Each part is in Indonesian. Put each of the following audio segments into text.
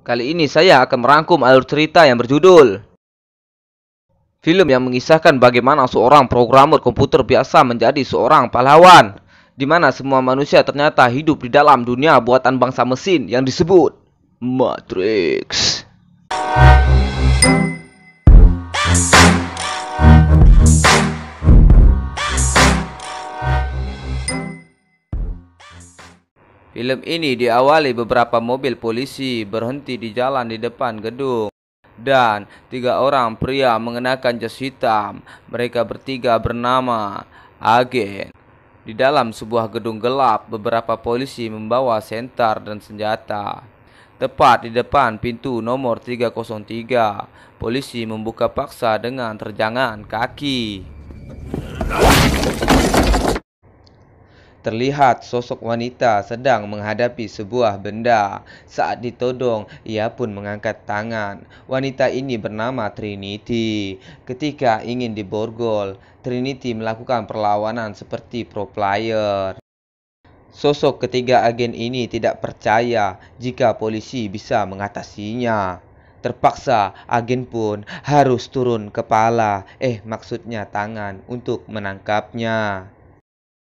Kali ini saya akan merangkum alur cerita yang berjudul film yang mengisahkan bagaimana seorang programmer komputer biasa menjadi seorang pahlawan, di mana semua manusia ternyata hidup di dalam dunia buatan bangsa mesin yang disebut Matrix. Film ini diawali beberapa mobil polisi berhenti di jalan di depan gedung. Dan 3 orang pria mengenakan jas hitam. Mereka bertiga bernama agen. Di dalam sebuah gedung gelap, beberapa polisi membawa sentar dan senjata. Tepat di depan pintu nomor 303, polisi membuka paksa dengan terjangan kaki. Terlihat sosok wanita sedang menghadapi sebuah benda. Saat ditodong, ia pun mengangkat tangan. Wanita ini bernama Trinity. Ketika ingin diborgol, Trinity melakukan perlawanan seperti pro player. Sosok ketiga agen ini tidak percaya jika polisi bisa mengatasinya. Terpaksa agen pun harus turun kepala, maksudnya tangan, untuk menangkapnya.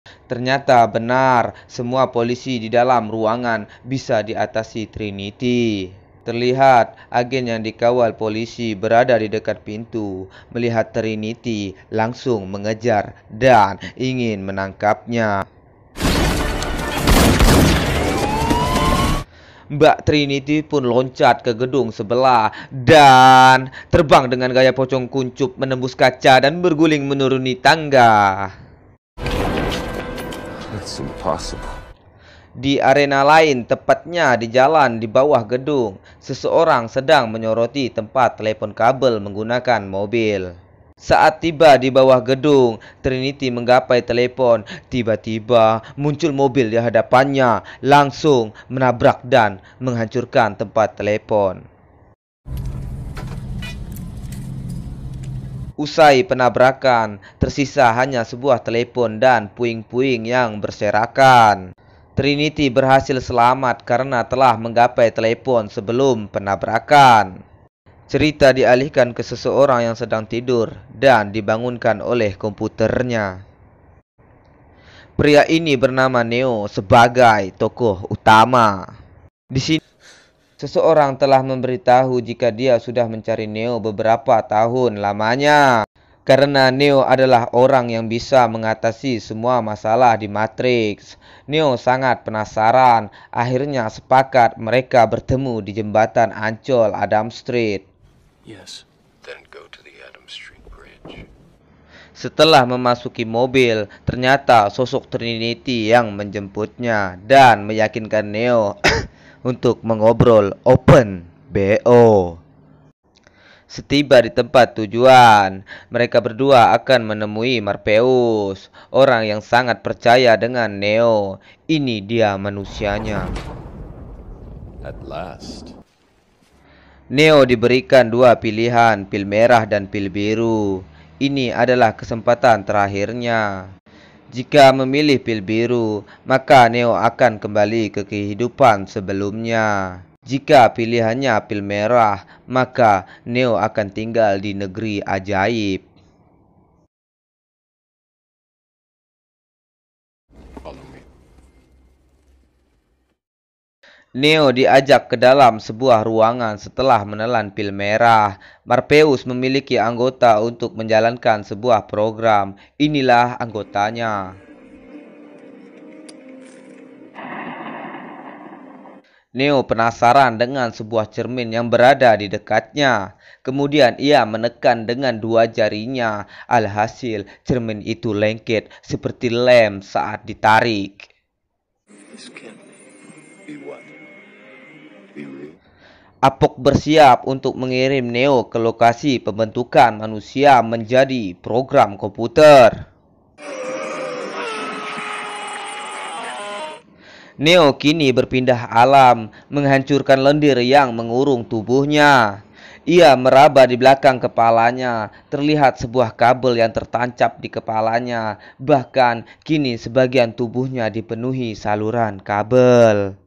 Ternyata benar, semua polisi di dalam ruangan bisa diatasi Trinity. Terlihat agen yang dikawal polisi berada di dekat pintu. Melihat Trinity, langsung mengejar dan ingin menangkapnya. Mbak Trinity pun loncat ke gedung sebelah dan terbang dengan gaya pocong kuncup menembus kaca dan berguling menuruni tangga. It's impossible. Di arena lain, tepatnya di jalan di bawah gedung, seseorang sedang menyoroti tempat telepon kabel menggunakan mobil. Saat tiba di bawah gedung, Trinity menggapai telepon. Tiba-tiba muncul mobil di hadapannya, langsung menabrak dan menghancurkan tempat telepon. Usai penabrakan, tersisa hanya sebuah telepon dan puing-puing yang berserakan. Trinity berhasil selamat karena telah menggapai telepon sebelum penabrakan. Cerita dialihkan ke seseorang yang sedang tidur dan dibangunkan oleh komputernya. Pria ini bernama Neo sebagai tokoh utama. Di sini seseorang telah memberitahu jika dia sudah mencari Neo beberapa tahun lamanya. Karena Neo adalah orang yang bisa mengatasi semua masalah di Matrix. Neo sangat penasaran. Akhirnya sepakat mereka bertemu di jembatan Ancol Adam Street. Yes. Then go to the Adam Street Bridge. Setelah memasuki mobil, ternyata sosok Trinity yang menjemputnya dan meyakinkan Neo untuk mengobrol open BO. Setiba di tempat tujuan, mereka berdua akan menemui Morpheus, orang yang sangat percaya dengan Neo. Ini dia manusianya. At last. Neo diberikan 2 pilihan, pil merah dan pil biru. Ini adalah kesempatan terakhirnya. Jika memilih pil biru, maka Neo akan kembali ke kehidupan sebelumnya. Jika pilihannya pil merah, maka Neo akan tinggal di negeri ajaib. Follow me. Neo diajak ke dalam sebuah ruangan setelah menelan pil merah. Morpheus memiliki anggota untuk menjalankan sebuah program. Inilah anggotanya. Neo penasaran dengan sebuah cermin yang berada di dekatnya. Kemudian ia menekan dengan 2 jarinya. Alhasil, cermin itu lengket seperti lem saat ditarik. This can't be what? Be real. Apok bersiap untuk mengirim Neo ke lokasi pembentukan manusia menjadi program komputer. Neo kini berpindah alam, menghancurkan lendir yang mengurung tubuhnya. Ia meraba di belakang kepalanya, terlihat sebuah kabel yang tertancap di kepalanya. Bahkan kini sebagian tubuhnya dipenuhi saluran kabel.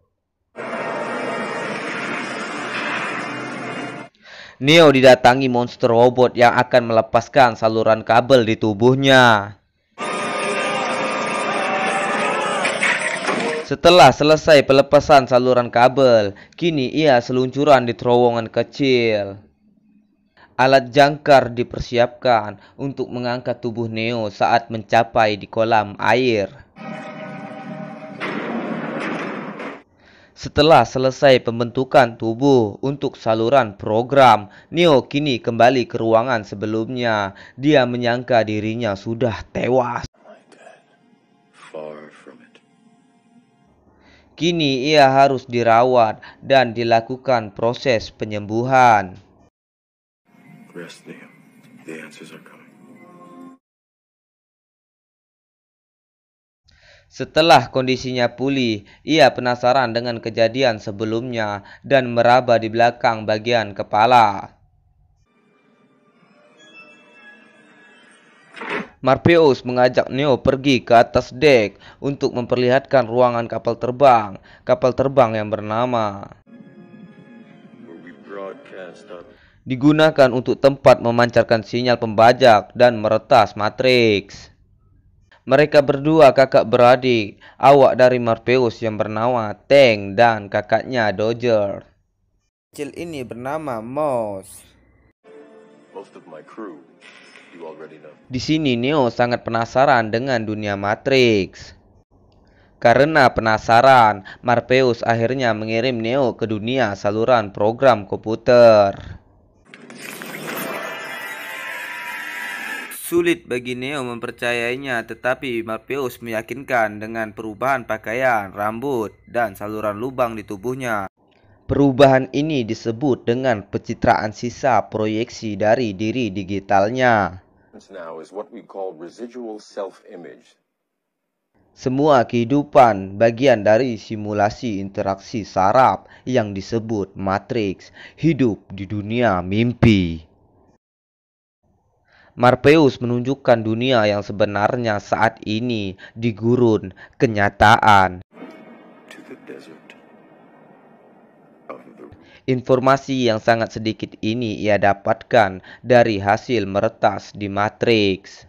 Neo didatangi monster robot yang akan melepaskan saluran kabel di tubuhnya. Setelah selesai pelepasan saluran kabel, kini ia seluncuran di terowongan kecil. Alat jangkar dipersiapkan untuk mengangkat tubuh Neo saat mencapai di kolam air. Setelah selesai pembentukan tubuh untuk saluran program, Neo kini kembali ke ruangan sebelumnya. Dia menyangka dirinya sudah tewas. Far from it. Kini ia harus dirawat dan dilakukan proses penyembuhan. Rest, Neo. The answers are coming. Setelah kondisinya pulih, ia penasaran dengan kejadian sebelumnya dan meraba di belakang bagian kepala. Morpheus mengajak Neo pergi ke atas dek untuk memperlihatkan ruangan kapal terbang yang bernama. Digunakan untuk tempat memancarkan sinyal pembajak dan meretas Matrix. Mereka berdua kakak beradik, awak dari Morpheus yang bernama Tank dan kakaknya Dodger. Kecil ini bernama Moss. Most of my crew, you already know. Di sini Neo sangat penasaran dengan dunia Matrix. Karena penasaran, Morpheus akhirnya mengirim Neo ke dunia saluran program komputer. Sulit bagi Neo mempercayainya, tetapi Morpheus meyakinkan dengan perubahan pakaian, rambut, dan saluran lubang di tubuhnya. Perubahan ini disebut dengan pencitraan sisa proyeksi dari diri digitalnya. Now is what we call residual self-image. Semua kehidupan bagian dari simulasi interaksi saraf yang disebut Matrix, hidup di dunia mimpi. Morpheus menunjukkan dunia yang sebenarnya saat ini di gurun kenyataan. To the desert of the... Informasi yang sangat sedikit ini ia dapatkan dari hasil meretas di Matrix.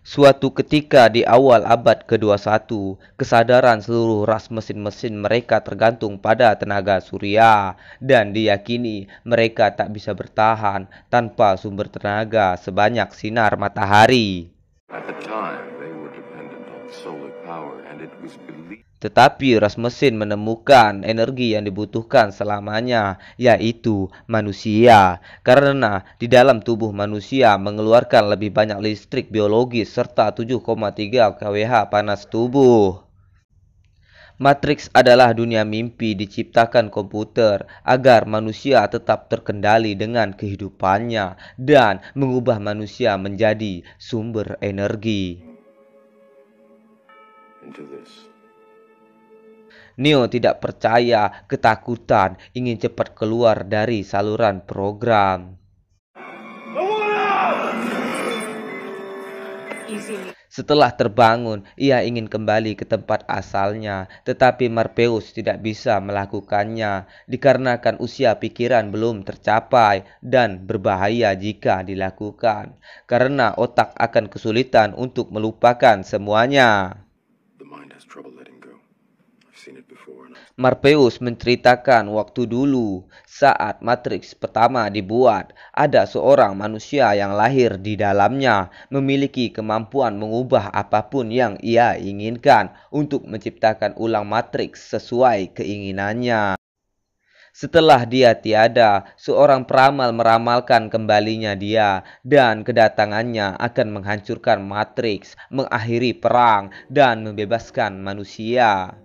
Suatu ketika di awal abad ke-21, kesadaran seluruh ras mesin-mesin mereka tergantung pada tenaga surya, dan diyakini mereka tak bisa bertahan tanpa sumber tenaga sebanyak sinar matahari. At the time, they were dependent on solar power, and it was believed... Tetapi ras mesin menemukan energi yang dibutuhkan selamanya, yaitu manusia. Karena di dalam tubuh manusia mengeluarkan lebih banyak listrik biologis serta 7,3 kWh panas tubuh. Matrix adalah dunia mimpi diciptakan komputer agar manusia tetap terkendali dengan kehidupannya dan mengubah manusia menjadi sumber energi. into this. Neo tidak percaya, ketakutan, ingin cepat keluar dari saluran program. Setelah terbangun, ia ingin kembali ke tempat asalnya, tetapi Morpheus tidak bisa melakukannya dikarenakan usia pikiran belum tercapai dan berbahaya jika dilakukan, karena otak akan kesulitan untuk melupakan semuanya. The mind has trouble letting go. I've seen it before. Morpheus menceritakan waktu dulu saat Matrix pertama dibuat, ada seorang manusia yang lahir di dalamnya, memiliki kemampuan mengubah apapun yang ia inginkan untuk menciptakan ulang Matrix sesuai keinginannya. Setelah dia tiada, seorang peramal meramalkan kembalinya dia, dan kedatangannya akan menghancurkan Matrix, mengakhiri perang, dan membebaskan manusia.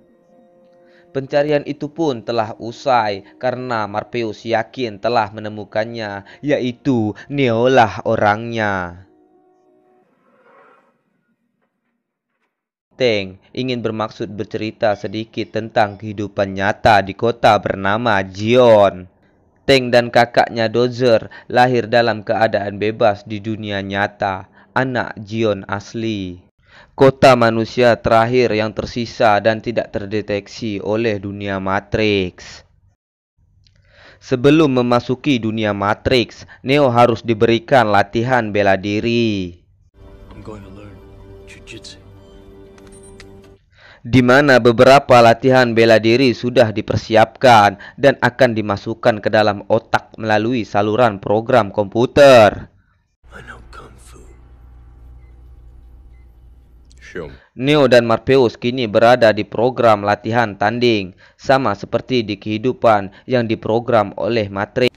Pencarian itu pun telah usai karena Morpheus yakin telah menemukannya, yaitu Neo lah orangnya. Tank ingin bermaksud bercerita sedikit tentang kehidupan nyata di kota bernama Zion. Tank dan kakaknya Dodger lahir dalam keadaan bebas di dunia nyata, anak Zion asli. Kota manusia terakhir yang tersisa dan tidak terdeteksi oleh dunia Matrix. Sebelum memasuki dunia Matrix, Neo harus diberikan latihan bela diri, I'm going to learn jujitsu. di mana beberapa latihan bela diri sudah dipersiapkan dan akan dimasukkan ke dalam otak melalui saluran program komputer. I know kung fu. Show me. Neo dan Morpheus kini berada di program latihan tanding, sama seperti di kehidupan yang diprogram oleh Matrix.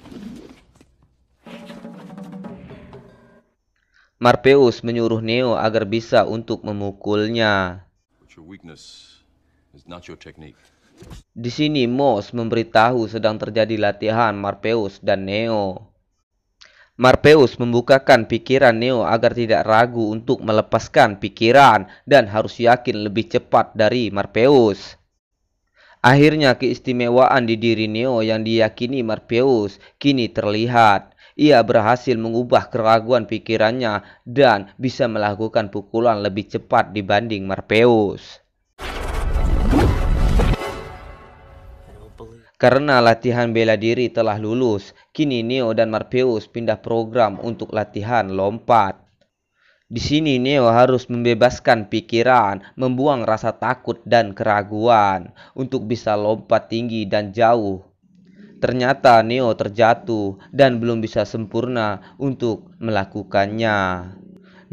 Morpheus menyuruh Neo agar bisa untuk memukulnya. But your weakness is not your technique. Di sini Moss memberitahu sedang terjadi latihan Morpheus dan Neo. Morpheus membukakan pikiran Neo agar tidak ragu untuk melepaskan pikiran dan harus yakin lebih cepat dari Morpheus. Akhirnya keistimewaan di diri Neo yang diyakini Morpheus kini terlihat. Ia berhasil mengubah keraguan pikirannya dan bisa melakukan pukulan lebih cepat dibanding Morpheus. Karena latihan bela diri telah lulus, kini Neo dan Morpheus pindah program untuk latihan lompat. Di sini Neo harus membebaskan pikiran, membuang rasa takut dan keraguan untuk bisa lompat tinggi dan jauh. Ternyata Neo terjatuh dan belum bisa sempurna untuk melakukannya.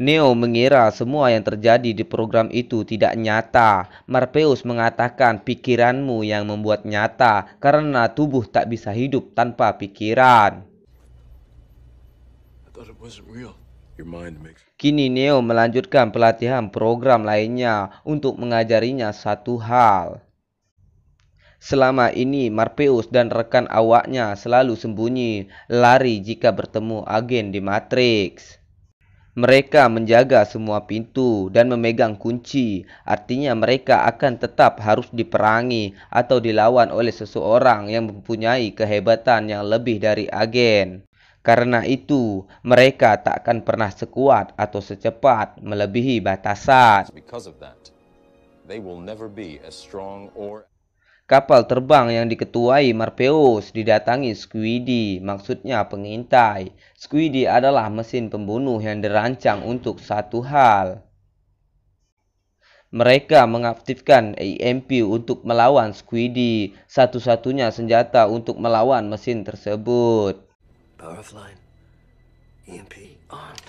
Neo mengira semua yang terjadi di program itu tidak nyata. Morpheus mengatakan pikiranmu yang membuat nyata karena tubuh tak bisa hidup tanpa pikiran. I thought it wasn't real. Your mind makes. Kini Neo melanjutkan pelatihan program lainnya untuk mengajarinya satu hal. Selama ini Morpheus dan rekan awaknya selalu sembunyi, lari jika bertemu agen di Matrix. Mereka menjaga semua pintu dan memegang kunci, artinya mereka akan tetap harus diperangi atau dilawan oleh seseorang yang mempunyai kehebatan yang lebih dari agen. Karena itu, mereka tak akan pernah sekuat atau secepat melebihi batasan. Because of that, they will never be as strong or. Kapal terbang yang diketuai Morpheus didatangi Squiddy, maksudnya pengintai. Squiddy adalah mesin pembunuh yang dirancang untuk satu hal. Mereka mengaktifkan EMP untuk melawan Squiddy, satu-satunya senjata untuk melawan mesin tersebut. Power offline. EMP armed.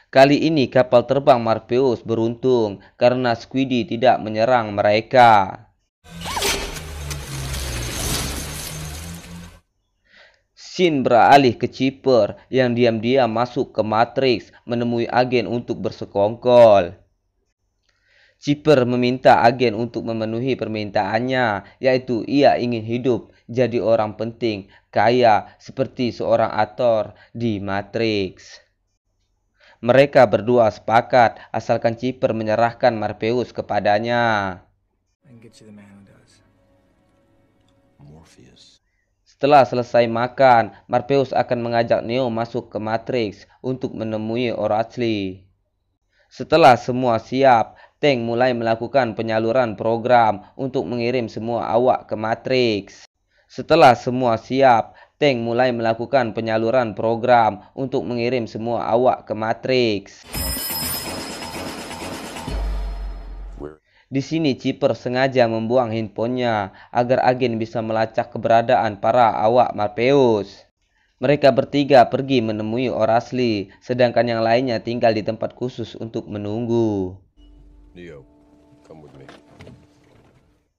Kali ini kapal terbang Morpheus beruntung karena Squiddy tidak menyerang mereka. Shin beralih ke Chipper yang diam-diam masuk ke Matrix menemui agen untuk bersekongkol. Chipper meminta agen untuk memenuhi permintaannya, yaitu ia ingin hidup jadi orang penting, kaya seperti seorang aktor di Matrix. Mereka berdua sepakat asalkan Chipper menyerahkan Morpheus kepadanya. Morpheus. Setelah selesai makan, Morpheus akan mengajak Neo masuk ke Matrix untuk menemui Oracle. Setelah semua siap, Tank mulai melakukan penyaluran program untuk mengirim semua awak ke Matrix. Setelah semua siap, Tank mulai melakukan penyaluran program untuk mengirim semua awak ke Matrix. Di sini Chipper sengaja membuang handphonenya agar agen bisa melacak keberadaan para awak Morpheus. Mereka bertiga pergi menemui Oracle, sedangkan yang lainnya tinggal di tempat khusus untuk menunggu. Neo, come with me.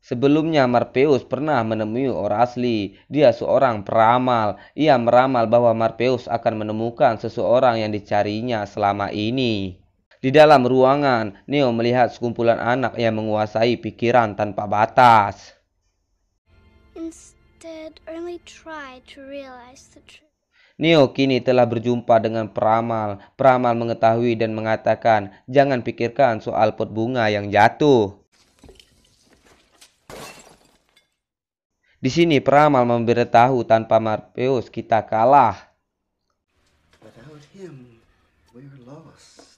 Sebelumnya Morpheus pernah menemui Oracle. Dia seorang peramal. Ia meramal bahwa Morpheus akan menemukan seseorang yang dicarinya selama ini. Di dalam ruangan, Neo melihat sekumpulan anak yang menguasai pikiran tanpa batas. Instead, only try to realize the truth. Neo kini telah berjumpa dengan peramal. Peramal mengetahui dan mengatakan, jangan pikirkan soal pot bunga yang jatuh. Di sini peramal memberitahu tanpa Morpheus kita kalah. Without him, we're lost.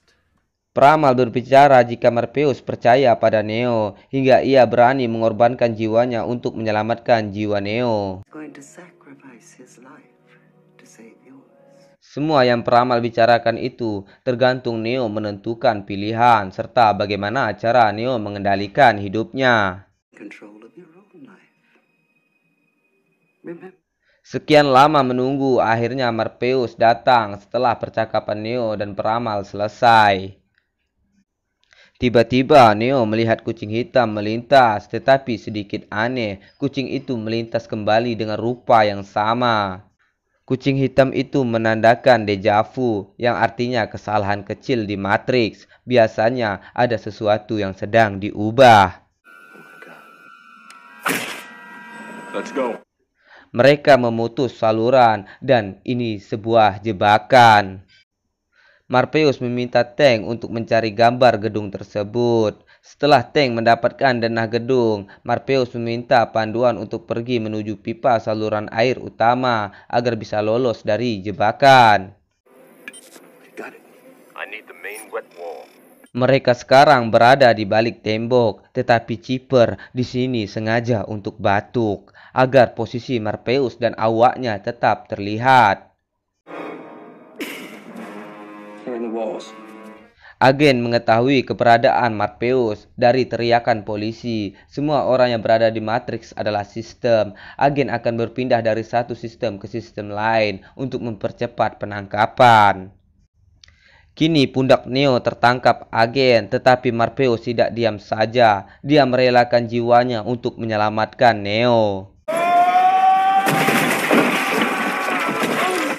Peramal berbicara jika Morpheus percaya pada Neo hingga ia berani mengorbankan jiwanya untuk menyelamatkan jiwa Neo. Going to sacrifice his life to save yours. Semua yang peramal bicarakan itu tergantung Neo menentukan pilihan serta bagaimana cara Neo mengendalikan hidupnya. Control of your own life. Remember, Sekian lama menunggu, akhirnya Morpheus datang setelah percakapan Neo dan peramal selesai. Tiba-tiba Neo melihat kucing hitam melintas, tetapi sedikit aneh, kucing itu melintas kembali dengan rupa yang sama. Kucing hitam itu menandakan deja vu, yang artinya kesalahan kecil di Matrix. Biasanya ada sesuatu yang sedang diubah. Oh my God. Let's go. Mereka memutus saluran, dan ini sebuah jebakan. Morpheus meminta Tank untuk mencari gambar gedung tersebut. Setelah Tank mendapatkan denah gedung, Morpheus meminta panduan untuk pergi menuju pipa saluran air utama agar bisa lolos dari jebakan. Got it. I need the main wet wall. Mereka sekarang berada di balik tembok, tetapi Chipper di sini sengaja untuk batuk agar posisi Morpheus dan awaknya tetap terlihat. they're in the walls. Agen mengetahui keberadaan Morpheus dari teriakan polisi. Semua orang yang berada di Matrix adalah sistem. Agen akan berpindah dari satu sistem ke sistem lain untuk mempercepat penangkapan. Kini pundak Neo tertangkap agen, tetapi Morpheus tidak diam saja. Dia merelakan jiwanya untuk menyelamatkan Neo.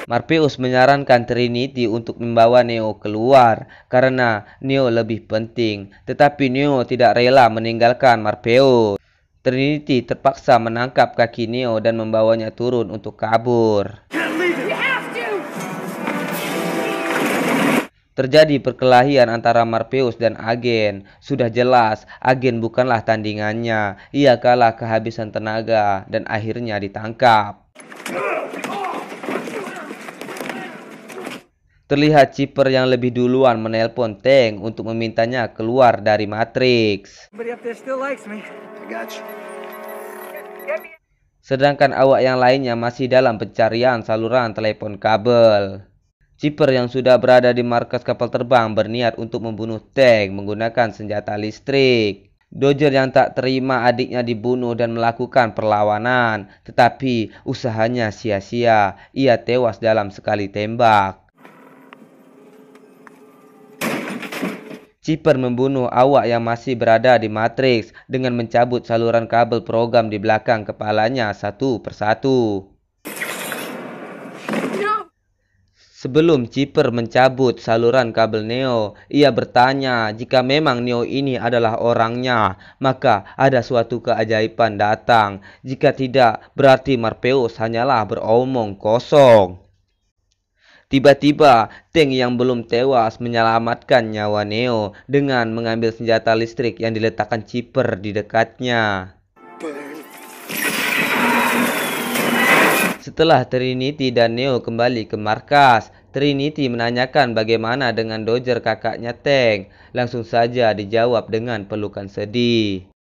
Morpheus menyarankan Trinity untuk membawa Neo keluar karena Neo lebih penting, tetapi Neo tidak rela meninggalkan Morpheus. Trinity terpaksa menangkap kaki Neo dan membawanya turun untuk kabur. Terjadi perkelahian antara Morpheus dan Agen. Sudah jelas, Agen bukanlah tandingannya. Ia kalah kehabisan tenaga dan akhirnya ditangkap. Terlihat Chipper yang lebih duluan menelpon Tank untuk memintanya keluar dari Matrix. Somebody up there still likes me. I got you. Sedangkan awak yang lainnya masih dalam pencarian saluran telepon kabel. Chipper yang sudah berada di markas kapal terbang berniat untuk membunuh Tank menggunakan senjata listrik. Dodger yang tak terima adiknya dibunuh dan melakukan perlawanan, tetapi usahanya sia-sia. Ia tewas dalam sekali tembak. Chipper membunuh awak yang masih berada di Matrix dengan mencabut saluran kabel program di belakang kepalanya satu persatu. Sebelum Chipper mencabut saluran kabel Neo, ia bertanya jika memang Neo ini adalah orangnya, maka ada suatu keajaiban datang. Jika tidak, berarti Morpheus hanyalah beromong kosong. Tiba-tiba, Tank yang belum tewas menyelamatkan nyawa Neo dengan mengambil senjata listrik yang diletakkan Chipper di dekatnya. Setelah Trinity dan Neo kembali ke markas, Trinity menanyakan bagaimana dengan Dodger kakaknya Tank. Langsung saja dijawab dengan pelukan sedih.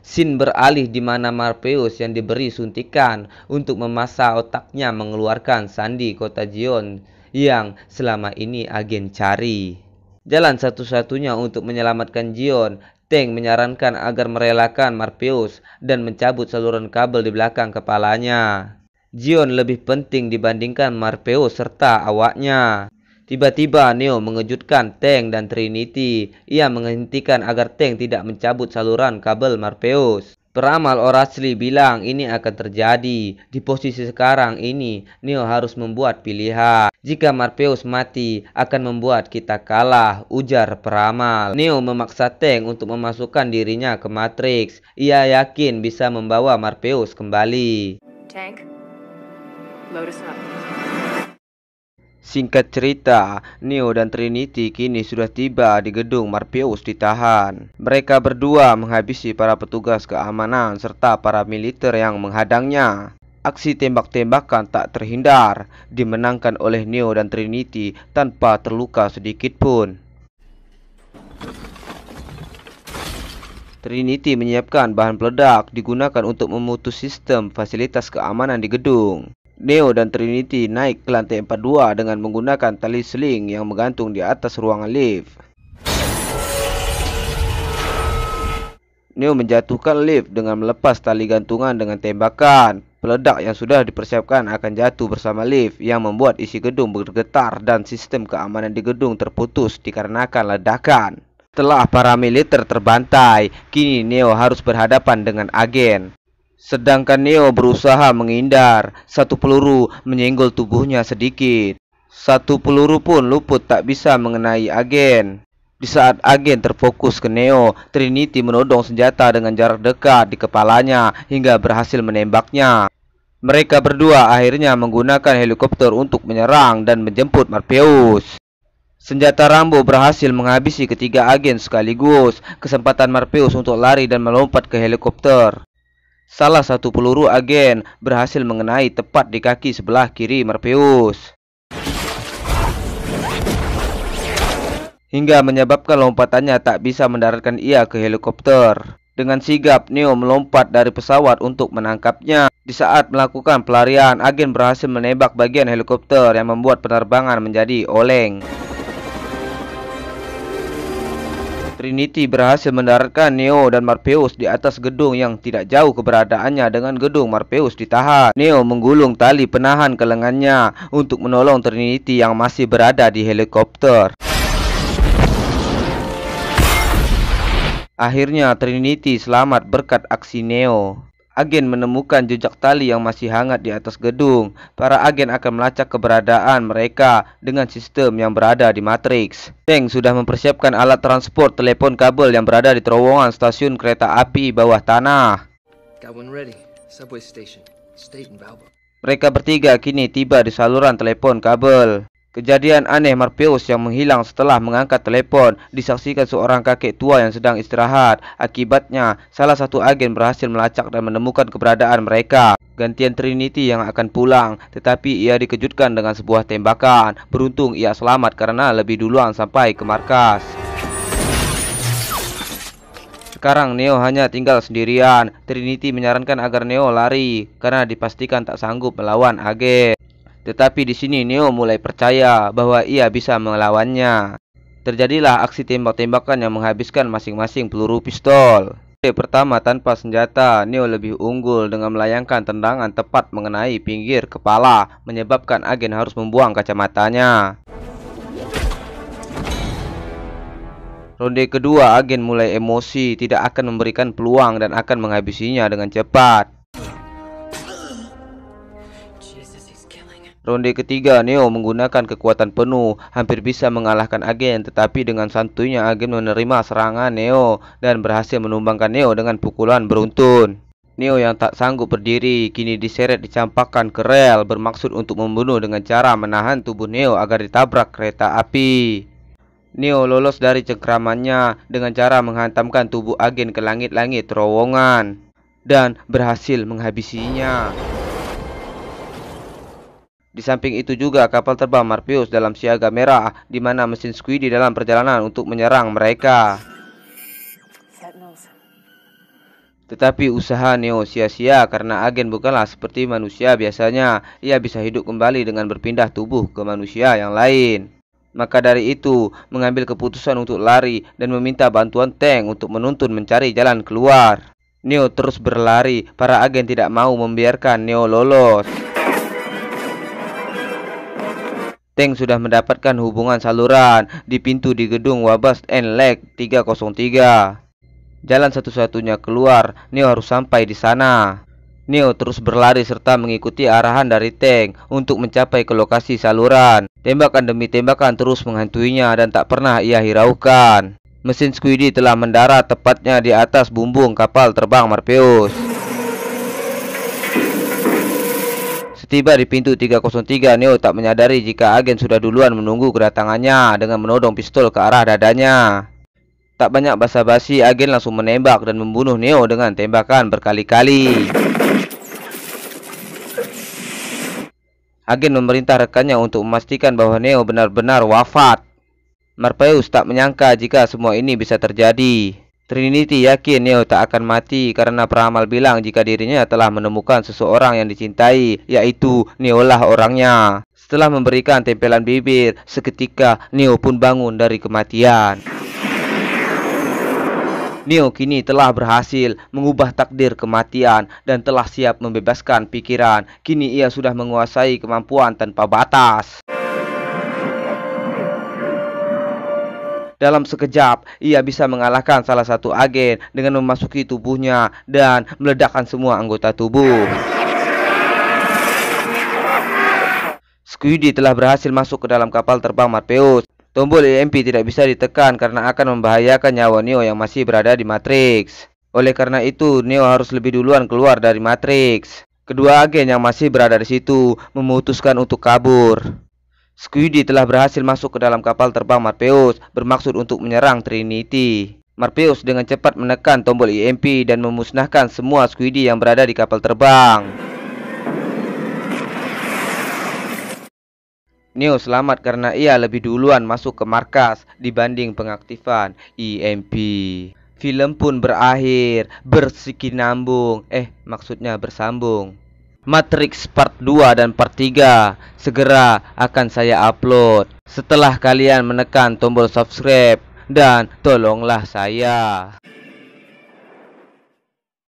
Scene beralih di mana Morpheus yang diberi suntikan untuk memasak otaknya mengeluarkan sandi kota Zion yang selama ini agen cari. Jalan satu-satunya untuk menyelamatkan Zion, Tank menyarankan agar merelakan Morpheus dan mencabut saluran kabel di belakang kepalanya. Zion lebih penting dibandingkan Morpheus serta awaknya. Tiba-tiba Neo mengejutkan Tank dan Trinity. Ia menghentikan agar Tank tidak mencabut saluran kabel Morpheus. Peramal Oracely bilang ini akan terjadi. Di posisi sekarang ini, Neo harus membuat pilihan. Jika Morpheus mati, akan membuat kita kalah, ujar peramal. Neo memaksa Tank untuk memasukkan dirinya ke Matrix. Ia yakin bisa membawa Morpheus kembali. Tank, load us up. Singkat cerita, Neo dan Trinity kini sudah tiba di gedung Morpheus ditahan. Mereka berdua menghabisi para petugas keamanan serta para militer yang menghadangnya. Aksi tembak-tembakan tak terhindar, dimenangkan oleh Neo dan Trinity tanpa terluka sedikit pun. Trinity menyiapkan bahan peledak digunakan untuk memutus sistem fasilitas keamanan di gedung. Neo dan Trinity naik ke lantai 42 dengan menggunakan tali seling yang menggantung di atas ruangan lift. Neo menjatuhkan lift dengan melepas tali gantungan dengan tembakan. Peledak yang sudah dipersiapkan akan jatuh bersama lift yang membuat isi gedung bergetar dan sistem keamanan di gedung terputus dikarenakan ledakan. Setelah para militer terbantai, kini Neo harus berhadapan dengan agen. Sedangkan Neo berusaha menghindar, satu peluru menyenggol tubuhnya sedikit. Satu peluru pun luput tak bisa mengenai agen. Di saat agen terfokus ke Neo, Trinity menodong senjata dengan jarak dekat di kepalanya hingga berhasil menembaknya. Mereka berdua akhirnya menggunakan helikopter untuk menyerang dan menjemput Morpheus. Senjata Rambo berhasil menghabisi ketiga agen sekaligus. Kesempatan Morpheus untuk lari dan melompat ke helikopter. Salah satu peluru agen berhasil mengenai tepat di kaki sebelah kiri Morpheus, hingga menyebabkan lompatannya tak bisa mendaratkan ia ke helikopter. Dengan sigap, Neo melompat dari pesawat untuk menangkapnya. Di saat melakukan pelarian, agen berhasil menembak bagian helikopter yang membuat penerbangan menjadi oleng. Trinity berhasil mendaratkan Neo dan Morpheus di atas gedung yang tidak jauh keberadaannya dengan gedung Morpheus ditahan. Neo menggulung tali penahan ke lengannya untuk menolong Trinity yang masih berada di helikopter. Akhirnya Trinity selamat berkat aksi Neo. Agen menemukan jejak tali yang masih hangat di atas gedung. Para agen akan melacak keberadaan mereka dengan sistem yang berada di Matrix. Tank sudah mempersiapkan alat transport telepon kabel yang berada di terowongan stasiun kereta api bawah tanah. Got one ready. Subway station. State and Balboa. Mereka bertiga kini tiba di saluran telepon kabel. Kejadian aneh Morpheus yang menghilang setelah mengangkat telepon disaksikan seorang kakek tua yang sedang istirahat. Akibatnya, salah satu agen berhasil melacak dan menemukan keberadaan mereka. Gantian Trinity yang akan pulang, tetapi ia dikejutkan dengan sebuah tembakan. Beruntung ia selamat karena lebih duluan sampai ke markas. Sekarang Neo hanya tinggal sendirian. Trinity menyarankan agar Neo lari karena dipastikan tak sanggup melawan agen. Tetapi di sini Neo mulai percaya bahwa ia bisa melawannya. Terjadilah aksi tembak-tembakan yang menghabiskan masing-masing peluru pistol. Pertama tanpa senjata, Neo lebih unggul dengan melayangkan tendangan tepat mengenai pinggir kepala, menyebabkan agen harus membuang kacamatanya. Ronde kedua, agen mulai emosi, tidak akan memberikan peluang dan akan menghabisinya dengan cepat. Ronde ketiga, Neo menggunakan kekuatan penuh, hampir bisa mengalahkan agen, tetapi dengan santuinya agen menerima serangan Neo dan berhasil menumbangkan Neo dengan pukulan beruntun. Neo yang tak sanggup berdiri kini diseret dicampakkan ke rel, bermaksud untuk membunuh dengan cara menahan tubuh Neo agar ditabrak kereta api. Neo lolos dari cengkramannya dengan cara menghantamkan tubuh agen ke langit-langit terowongan dan berhasil menghabisinya. Di samping itu juga kapal terbang Morpheus dalam siaga merah, di mana mesin Squiddy dalam perjalanan untuk menyerang mereka. Tetapi usaha Neo sia-sia karena agen bukanlah seperti manusia biasanya. Ia bisa hidup kembali dengan berpindah tubuh ke manusia yang lain. Maka dari itu, mengambil keputusan untuk lari dan meminta bantuan tank untuk menuntun mencari jalan keluar. Neo terus berlari, para agen tidak mau membiarkan Neo lolos. Tank sudah mendapatkan hubungan saluran di pintu di gedung Wabash and Lake 303. Jalan satu-satunya keluar, Neo harus sampai di sana. Neo terus berlari serta mengikuti arahan dari tank untuk mencapai ke lokasi saluran. Tembakan demi tembakan terus menghantuinya dan tak pernah ia hiraukan. Mesin Squiddy telah mendarat tepatnya di atas bumbung kapal terbang Morpheus. Setiba di pintu 303, Neo tak menyadari jika agen sudah duluan menunggu kedatangannya dengan menodong pistol ke arah dadanya. Tak banyak basa-basi, agen langsung menembak dan membunuh Neo dengan tembakan berkali-kali. Agen memerintah rekannya untuk memastikan bahwa Neo benar-benar wafat. Morpheus tak menyangka jika semua ini bisa terjadi. Trinity yakin Neo tak akan mati karena peramal bilang jika dirinya telah menemukan seseorang yang dicintai, yaitu Neo lah orangnya. Setelah memberikan tempelan bibir, seketika Neo pun bangun dari kematian. Neo kini telah berhasil mengubah takdir kematian dan telah siap membebaskan pikiran. Kini ia sudah menguasai kemampuan tanpa batas. Dalam sekejap, ia bisa mengalahkan salah satu agen dengan memasuki tubuhnya dan meledakkan semua anggota tubuh. Squiddy telah berhasil masuk ke dalam kapal terbang Morpheus. Tombol EMP tidak bisa ditekan karena akan membahayakan nyawa Neo yang masih berada di Matrix. Oleh karena itu, Neo harus lebih duluan keluar dari Matrix. Kedua agen yang masih berada di situ memutuskan untuk kabur. Squiddy telah berhasil masuk ke dalam kapal terbang Morpheus bermaksud untuk menyerang Trinity. Morpheus dengan cepat menekan tombol EMP dan memusnahkan semua Squiddy yang berada di kapal terbang. Neo selamat karena ia lebih duluan masuk ke markas dibanding pengaktifan EMP. Film pun berakhir bersikinambung, maksudnya bersambung. Matrix Part 2 dan Part 3 segera akan saya upload setelah kalian menekan tombol subscribe dan tolonglah saya.